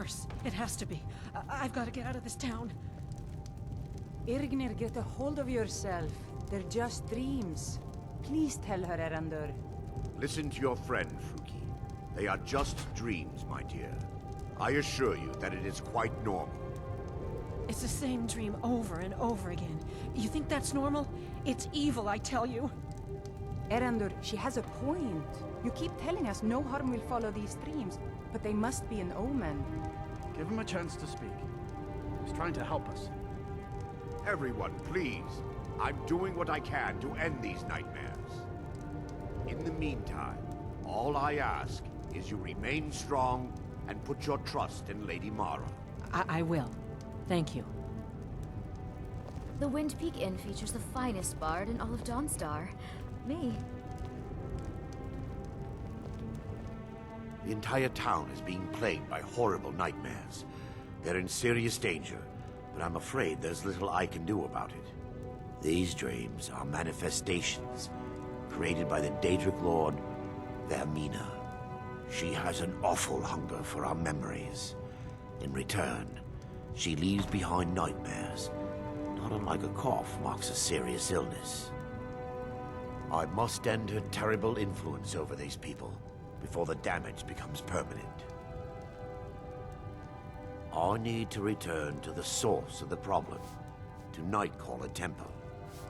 curse. It has to be. I've got to get out of this town. Irgnir, get a hold of yourself. They're just dreams. Please tell her, Erandur. Listen to your friend, Fruki. They are just dreams, my dear. I assure you that it is quite normal. It's the same dream over and over again. You think that's normal? It's evil, I tell you. Erandur, she has a point. You keep telling us no harm will follow these dreams, but they must be an omen. Give him a chance to speak. He's trying to help us. Everyone, please. I'm doing what I can to end these nightmares. In the meantime, all I ask is you remain strong and put your trust in Lady Mara. I will. Thank you. The Wind Peak Inn features the finest bard in all of Dawnstar. Me. The entire town is being plagued by horrible nightmares. They're in serious danger, but I'm afraid there's little I can do about it. These dreams are manifestations created by the Daedric Lord, Vermina. She has an awful hunger for our memories. In return, she leaves behind nightmares, not unlike a cough marks a serious illness. I must end her terrible influence over these people before the damage becomes permanent. I need to return to the source of the problem, to Nightcaller Temple.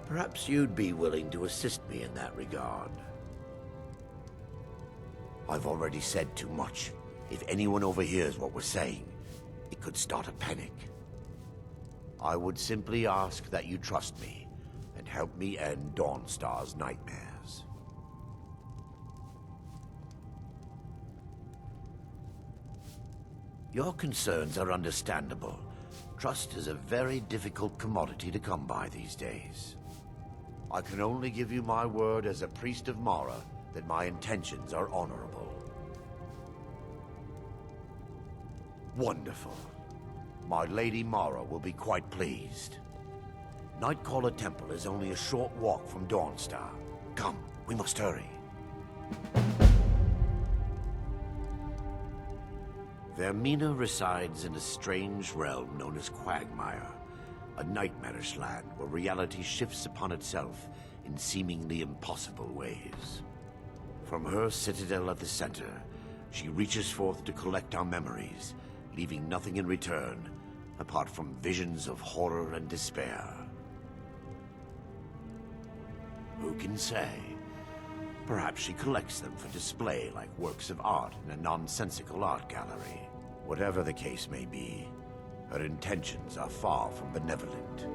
Perhaps you'd be willing to assist me in that regard. I've already said too much. If anyone overhears what we're saying, it could start a panic. I would simply ask that you trust me and help me end Dawnstar's nightmares. Your concerns are understandable. Trust is a very difficult commodity to come by these days. I can only give you my word as a priest of Mara that my intentions are honorable. Wonderful. My Lady Mara will be quite pleased. Nightcaller Temple is only a short walk from Dawnstar. Come, we must hurry. Vermina resides in a strange realm known as Quagmire, a nightmarish land where reality shifts upon itself in seemingly impossible ways. From her citadel at the center, she reaches forth to collect our memories, leaving nothing in return apart from visions of horror and despair. Who can say? Perhaps she collects them for display like works of art in a nonsensical art gallery. Whatever the case may be, her intentions are far from benevolent.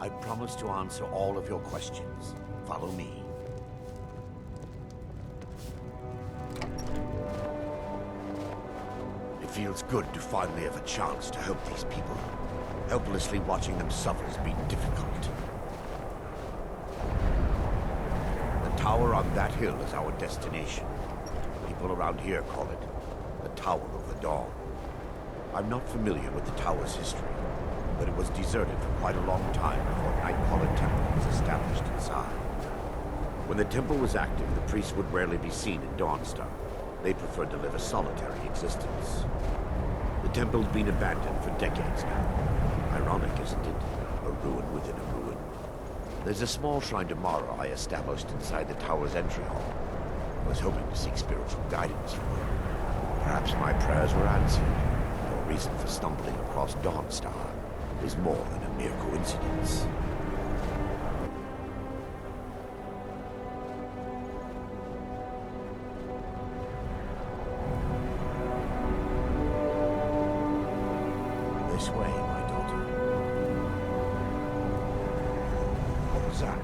I promise to answer all of your questions. Follow me. It feels good to finally have a chance to help these people. Helplessly watching them suffer has been difficult. The tower on that hill is our destination. People around here call it the Tower of the Dawn. I'm not familiar with the tower's history, but it was deserted for quite a long time before Nightcaller Temple was established inside. When the temple was active, the priests would rarely be seen in Dawnstar. They preferred to live a solitary existence. The temple's been abandoned for decades now. Ironic, isn't it? A ruin within a ruin. There's a small shrine to Mara I established inside the tower's entry hall. I was hoping to seek spiritual guidance from her. Perhaps my prayers were answered. Your reason for stumbling across Dawnstar is more than a mere coincidence. This way, my daughter. What was that?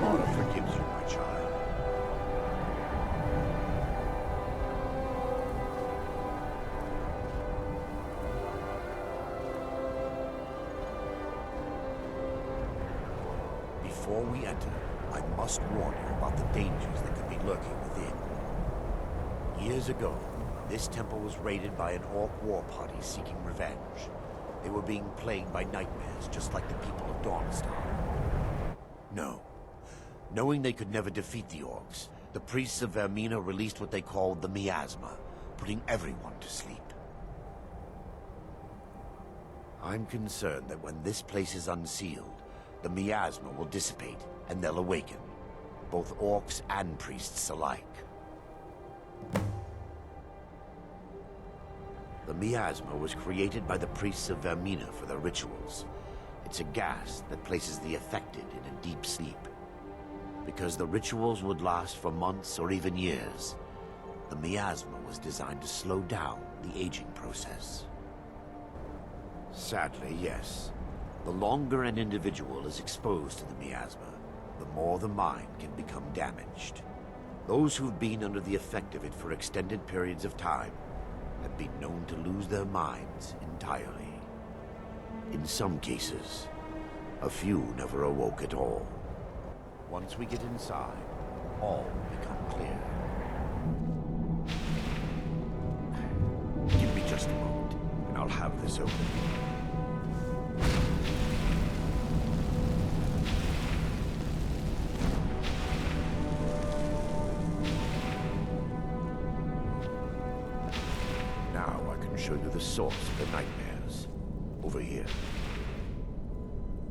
Mara forgives you, my child. Before we enter, I must warn you about the dangers that could be lurking within. Years ago, this temple was raided by an orc war party seeking revenge. They were being plagued by nightmares, just like the people of Dawnstar. No. Knowing they could never defeat the orcs, the priests of Vermina released what they called the miasma, putting everyone to sleep. I'm concerned that when this place is unsealed, the miasma will dissipate and they'll awaken, both orcs and priests alike. The miasma was created by the priests of Vermina for their rituals. It's a gas that places the affected in a deep sleep. Because the rituals would last for months or even years, the miasma was designed to slow down the aging process. Sadly, yes. The longer an individual is exposed to the miasma, the more the mind can become damaged. Those who've been under the effect of it for extended periods of time have been known to lose their minds entirely. In some cases, a few never awoke at all. Once we get inside, all will become clear. Give me just a moment, and I'll have this open. Now I can show you the source of the nightmares. Over here.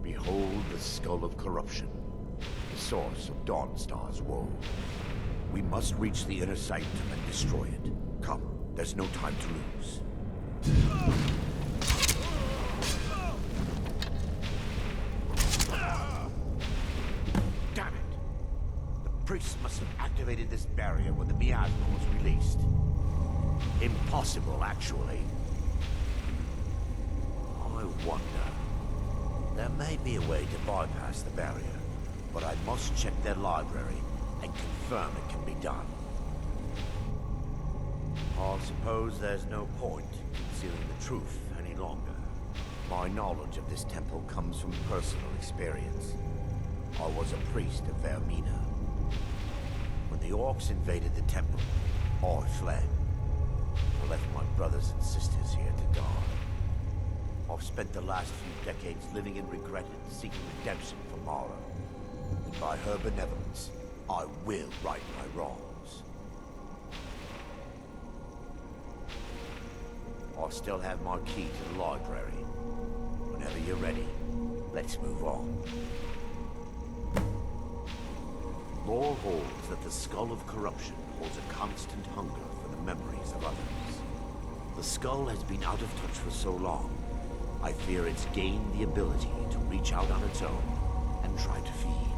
Behold the Skull of Corruption, the source of Dawnstar's woe. We must reach the inner sanctum and destroy it. Come, there's no time to lose. Damn it! The priests must have activated this barrier when the miasma was released. Impossible, actually. I wonder. There may be a way to bypass the barrier, but I must check their library and confirm it can be done. I suppose there's no point concealing the truth any longer. My knowledge of this temple comes from personal experience. I was a priest of Vermina. When the orcs invaded the temple, I fled. I left my brothers and sisters here to die. I've spent the last few decades living in regret and seeking redemption for Mara. And by her benevolence, I will right my wrongs. I still have my key to the library. Whenever you're ready, let's move on. Lore holds that the Skull of Corruption holds a constant hunger for the memories of others. The skull has been out of touch for so long, I fear it's gained the ability to reach out on its own and try to feed.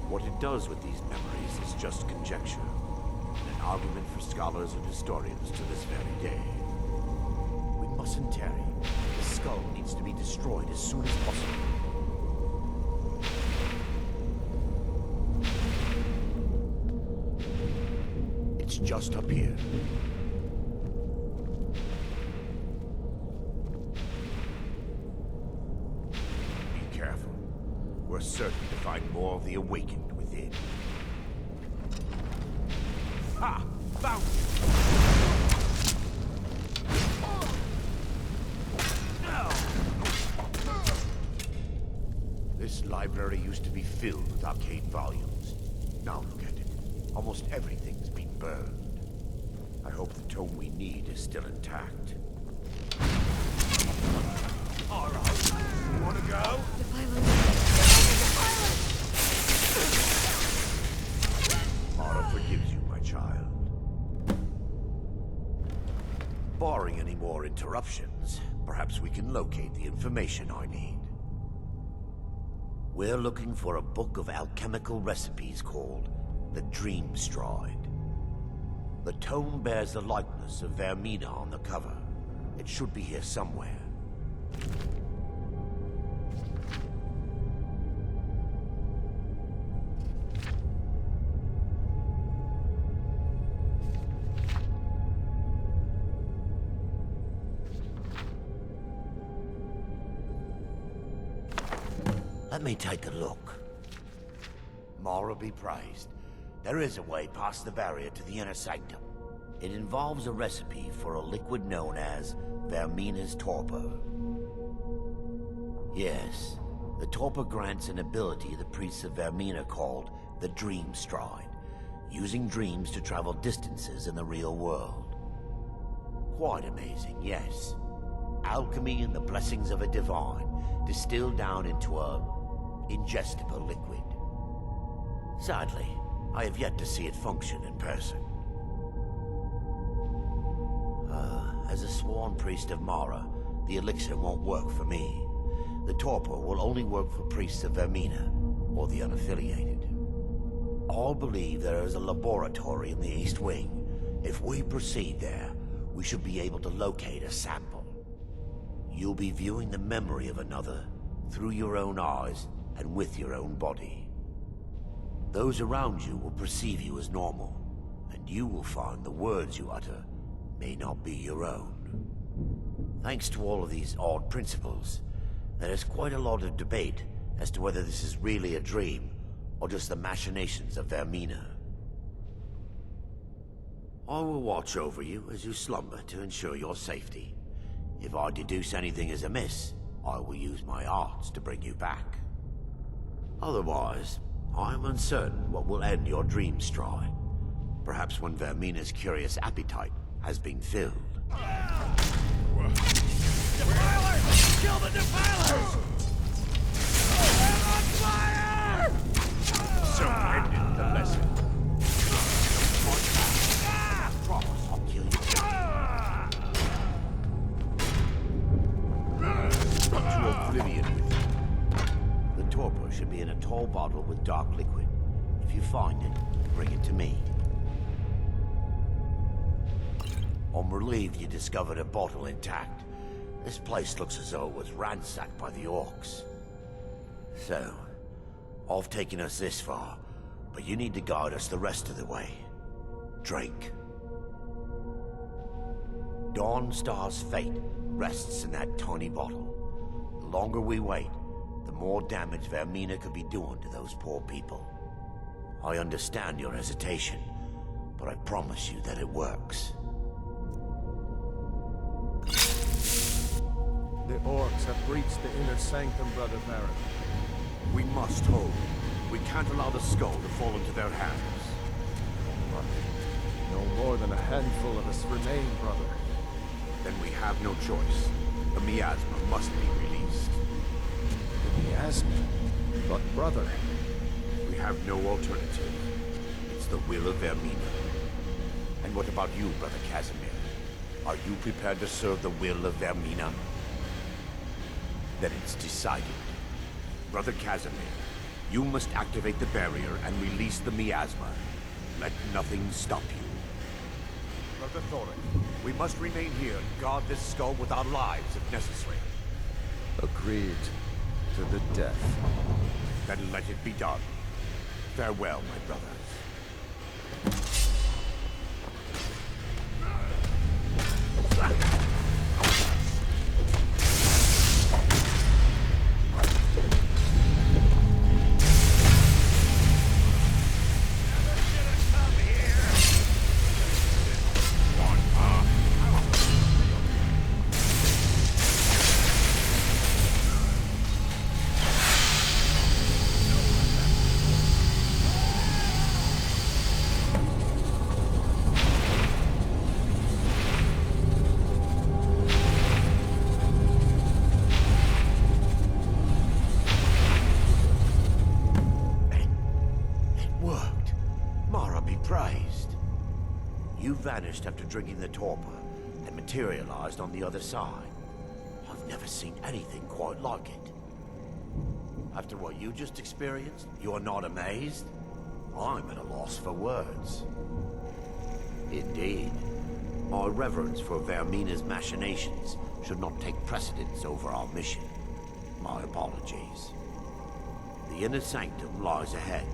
What it does with these memories is just conjecture, and an argument for scholars and historians to this very day. We mustn't tarry. The skull needs to be destroyed as soon as possible. It's just up here. Be careful. We're certain to find more of the awakened within. Ha! Found you! This library used to be filled with arcane volumes. Now look at it. Almost everything's been burned. I hope the tome we need is still intact. All right. You want to go? Mara forgives you, my child. Barring any more interruptions, perhaps we can locate the information I need. We're looking for a book of alchemical recipes called the Dream Stride. The tome bears the likeness of Vermina on the cover. It should be here somewhere. Let me take a look. Mara be praised. There is a way past the barrier to the inner sanctum. It involves a recipe for a liquid known as Vermina's torpor. Yes. The Torpor grants an ability the priests of Vermina called the Dream Stride, using dreams to travel distances in the real world. Quite amazing, yes. Alchemy and the blessings of a divine, distilled down into a ingestible liquid. Sadly, I have yet to see it function in person. As a sworn priest of Mara, the elixir won't work for me. The Torpor will only work for priests of Vermina, or the unaffiliated. All believe there is a laboratory in the East Wing. If we proceed there, we should be able to locate a sample. You'll be viewing the memory of another, through your own eyes and with your own body. Those around you will perceive you as normal, and you will find the words you utter may not be your own. Thanks to all of these odd principles, there is quite a lot of debate as to whether this is really a dream or just the machinations of Vermina. I will watch over you as you slumber to ensure your safety. If I deduce anything is amiss, I will use my arts to bring you back. Otherwise, I am uncertain what will end your dream stride. Perhaps when Vermina's curious appetite has been filled. Defilers! Kill the defilers! They're on fire! So ended the lesson. I promise I'll kill you. To oblivion with you. The Torpor should be in a tall bottle with dark liquid. If you find it, bring it to me. I'm relieved you discovered a bottle intact. This place looks as though it was ransacked by the orcs. So, I've taken us this far, but you need to guide us the rest of the way. Drink. Dawnstar's fate rests in that tiny bottle. The longer we wait, the more damage Vermina could be doing to those poor people. I understand your hesitation, but I promise you that it works. The orcs have breached the inner sanctum, Brother Baron. We must hold. We can't allow the skull to fall into their hands. But no more than a handful of us remain, brother. Then we have no choice. The miasma must be released. The miasma? But brother... We have no alternative. It's the will of Vermina. And what about you, Brother Casimir? Are you prepared to serve the will of Vermina? Then it's decided. Brother Casimir, you must activate the barrier and release the miasma. Let nothing stop you. Brother Thorin, we must remain here and guard this skull with our lives if necessary. Agreed to the death. Then let it be done. Farewell, my brothers. You vanished after drinking the torpor and materialized on the other side. I've never seen anything quite like it. After what you just experienced, you are not amazed? I'm at a loss for words. Indeed. My reverence for Vermina's machinations should not take precedence over our mission. My apologies. The inner sanctum lies ahead.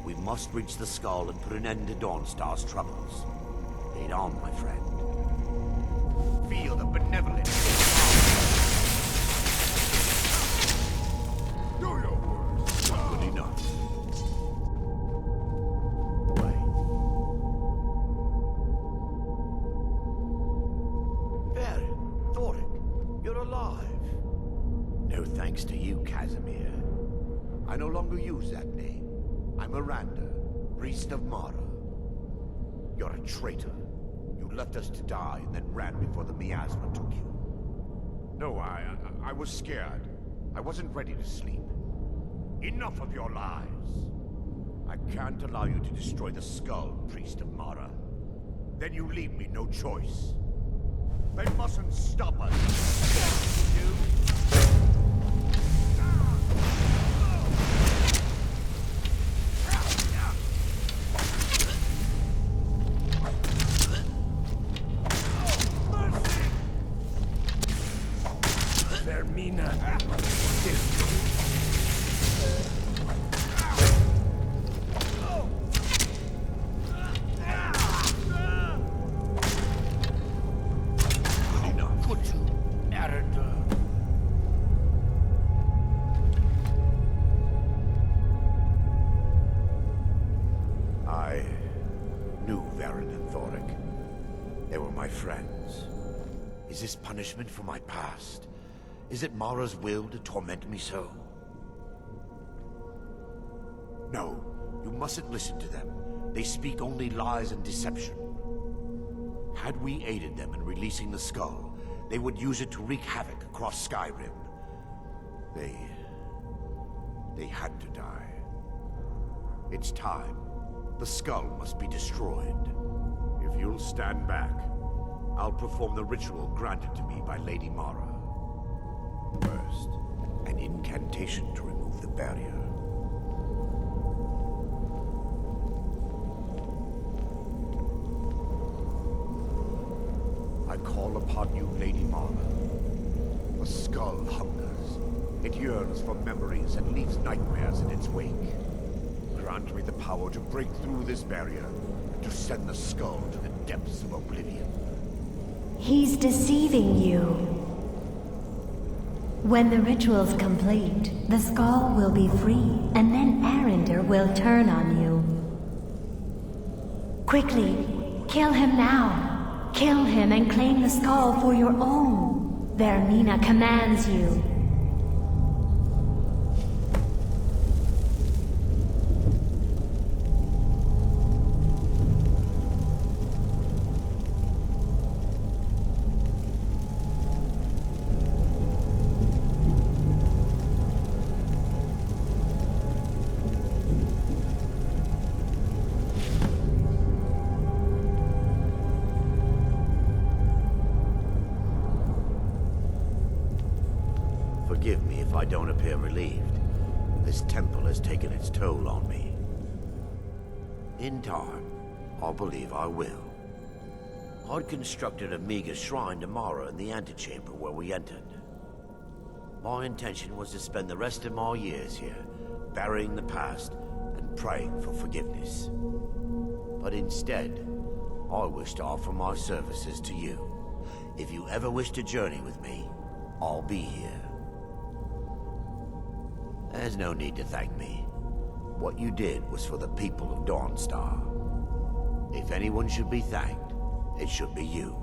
We must reach the skull and put an end to Dawnstar's troubles. Lead on, my friend. Feel the benevolent. Do your worst. Good enough. Wait. There, Thorin, you're alive. No No thanks to you, Casimir. I no longer use that name. I'm Miranda, priest of Mara. You're a traitor. You left us to die and then ran before the miasma took you. No, I was scared. I wasn't ready to sleep. Enough of your lies. I can't allow you to destroy the skull, priest of Mara. Then you leave me no choice. They mustn't stop us. Vermina. I knew Varen and Thoric. They were my friends. Is this punishment for my past? Is it Mara's will to torment me so? No, you mustn't listen to them. They speak only lies and deception. Had we aided them in releasing the skull, they would use it to wreak havoc across Skyrim. They had to die. It's time. The skull must be destroyed. If you'll stand back, I'll perform the ritual granted to me by Lady Mara. First, an incantation to remove the barrier. I call upon you, Lady Mara. The skull hungers. It yearns for memories and leaves nightmares in its wake. Grant me the power to break through this barrier, to send the skull to the depths of oblivion. He's deceiving you. When the ritual's complete, the skull will be free, and then Arender will turn on you. Quickly, kill him now. Kill him and claim the skull for your own. Vermina commands you. Forgive me if I don't appear relieved. This temple has taken its toll on me. In time, I believe I will. I'd constructed a meager shrine to Mara in the antechamber where we entered. My intention was to spend the rest of my years here, burying the past and praying for forgiveness. But instead, I wish to offer my services to you. If you ever wish to journey with me, I'll be here. There's no need to thank me. What you did was for the people of Dawnstar. If anyone should be thanked, it should be you.